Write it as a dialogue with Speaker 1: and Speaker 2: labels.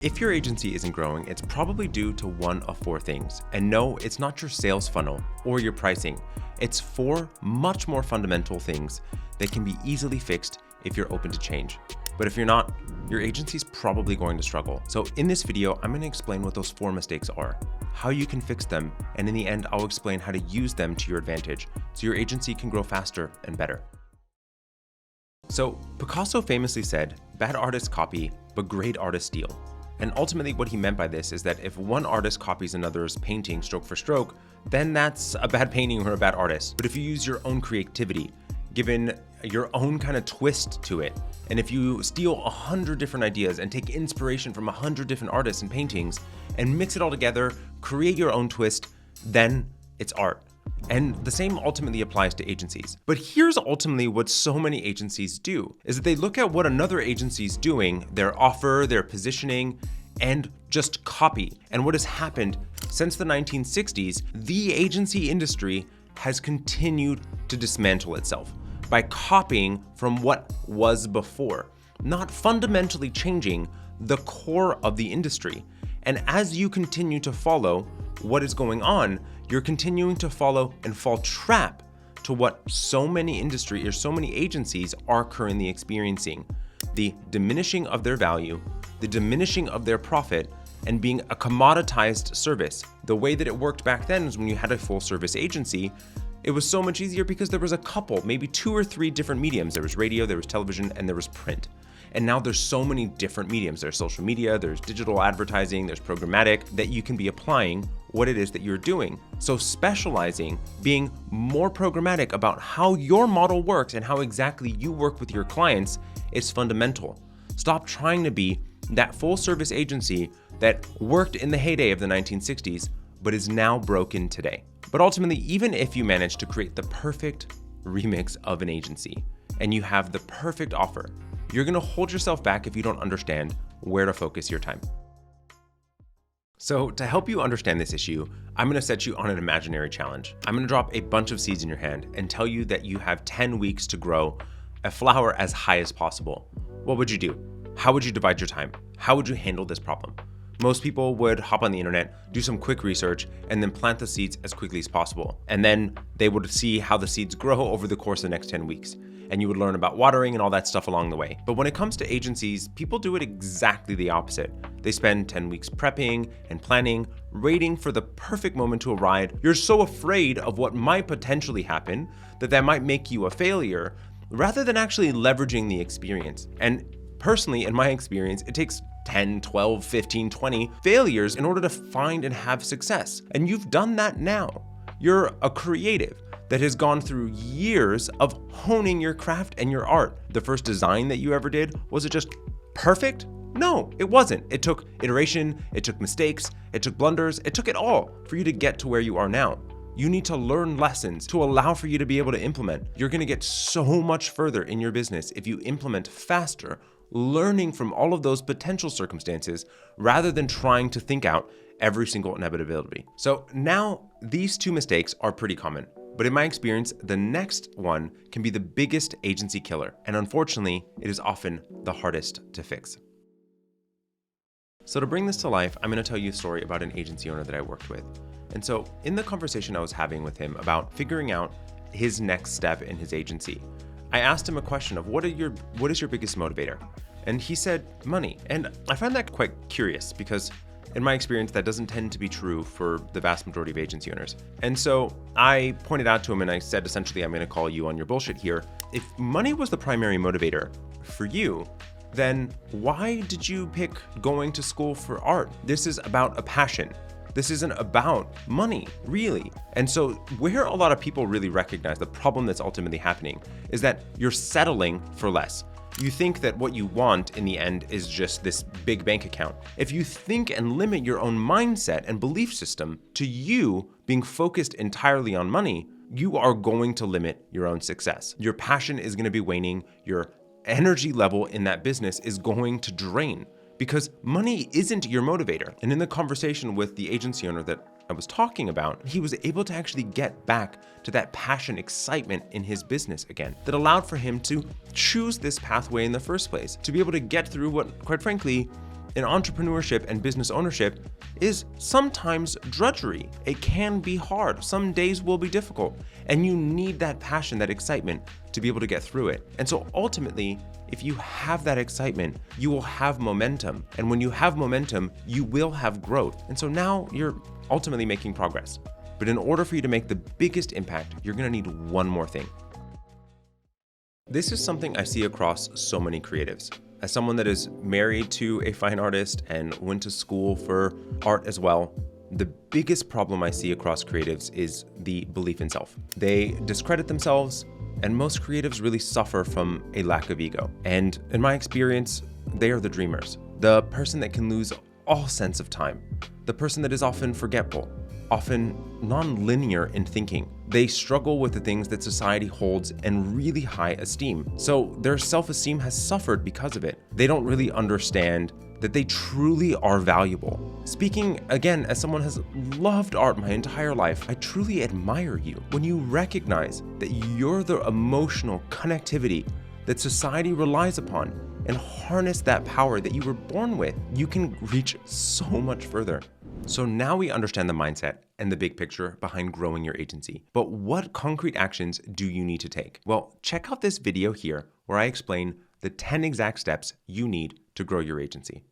Speaker 1: If your agency isn't growing, it's probably due to one of four things. And no, it's not your sales funnel or your pricing. It's four much more fundamental things that can be easily fixed if you're open to change. But if you're not, your agency's probably going to struggle. So in this video, I'm going to explain what those four mistakes are, how you can fix them, and in the end, I'll explain how to use them to your advantage so your agency can grow faster and better. So Picasso famously said, "Bad artists copy, but great artists steal." And ultimately what he meant by this is that if one artist copies another's painting stroke for stroke, then that's a bad painting or a bad artist. But if you use your own creativity, given your own kind of twist to it, and if you steal 100 different ideas and take inspiration from 100 different artists and paintings and mix it all together, create your own twist, then it's art. And the same ultimately applies to agencies. But here's ultimately what so many agencies do, is that they look at what another agency's doing, their offer, their positioning, and just copy. And what has happened since the 1960s, the agency industry has continued to dismantle itself by copying from what was before, not fundamentally changing the core of the industry. And as you continue to follow what is going on, you're continuing to follow and fall trap to what so many industry or so many agencies are currently experiencing. The diminishing of their value, the diminishing of their profit, and being a commoditized service. The way that it worked back then is when you had a full service agency, it was so much easier because there was a couple, maybe 2 or 3 different mediums. There was radio, there was television, and there was print. And now there's so many different mediums. There's social media, there's digital advertising, there's programmatic, that you can be applying what it is that you're doing. So specializing, being more programmatic about how your model works and how exactly you work with your clients is fundamental. Stop trying to be that full service agency that worked in the heyday of the 1960s, but is now broken today. But ultimately, even if you manage to create the perfect remix of an agency and you have the perfect offer, you're gonna hold yourself back if you don't understand where to focus your time. So to help you understand this issue, I'm gonna set you on an imaginary challenge. I'm gonna drop a bunch of seeds in your hand and tell you that you have 10 weeks to grow a flower as high as possible. What would you do? How would you divide your time? How would you handle this problem? Most people would hop on the internet, do some quick research, and then plant the seeds as quickly as possible. And then they would see how the seeds grow over the course of the next 10 weeks. And you would learn about watering and all that stuff along the way. But when it comes to agencies, people do it exactly the opposite. They spend 10 weeks prepping and planning, waiting for the perfect moment to arrive. You're so afraid of what might potentially happen that might make you a failure, rather than actually leveraging the experience. And personally, in my experience, it takes 10, 12, 15, 20 failures in order to find and have success. And you've done that now. You're a creative that has gone through years of honing your craft and your art. The first design that you ever did, was it just perfect? No, it wasn't. It took iteration, it took mistakes, it took blunders, it took it all for you to get to where you are now. You need to learn lessons to allow for you to be able to implement. You're gonna get so much further in your business if you implement faster, learning from all of those potential circumstances rather than trying to think out every single inevitability. So now these 2 mistakes are pretty common, but in my experience, the next one can be the biggest agency killer. And unfortunately, it is often the hardest to fix. So to bring this to life, I'm gonna tell you a story about an agency owner that I worked with. And so in the conversation I was having with him about figuring out his next step in his agency, I asked him a question of what is your biggest motivator? And he said money. And I find that quite curious because in my experience, that doesn't tend to be true for the vast majority of agency owners. And so I pointed out to him and I said, essentially, I'm gonna call you on your bullshit here. If money was the primary motivator for you, then why did you pick going to school for art? This is about a passion. This isn't about money, really. And so where a lot of people really recognize the problem that's ultimately happening is that you're settling for less. You think that what you want in the end is just this big bank account. If you think and limit your own mindset and belief system to you being focused entirely on money, you are going to limit your own success. Your passion is going to be waning. Your energy level in that business is going to drain because money isn't your motivator. And in the conversation with the agency owner that I was talking about, he was able to actually get back to that passion, excitement in his business again, that allowed for him to choose this pathway in the first place, to be able to get through what, quite frankly, in entrepreneurship and business ownership is sometimes drudgery. It can be hard. Some days will be difficult, and you need that passion, that excitement to be able to get through it. And so ultimately, if you have that excitement, you will have momentum. And when you have momentum, you will have growth. And so now you're ultimately making progress. But in order for you to make the biggest impact, you're gonna need one more thing. This is something I see across so many creatives. As someone that is married to a fine artist and went to school for art as well, the biggest problem I see across creatives is the belief in self. They discredit themselves, and most creatives really suffer from a lack of ego. And in my experience, they are the dreamers, the person that can lose all sense of time, the person that is often forgetful, often non-linear in thinking. They struggle with the things that society holds in really high esteem. So their self-esteem has suffered because of it. They don't really understand that they truly are valuable. Speaking again as someone who has loved art my entire life, I truly admire you when you recognize that you're the emotional connectivity that society relies upon and harness that power that you were born with. You can reach so much further. So now we understand the mindset and the big picture behind growing your agency. But what concrete actions do you need to take? Well, check out this video here where I explain the 10 exact steps you need to grow your agency.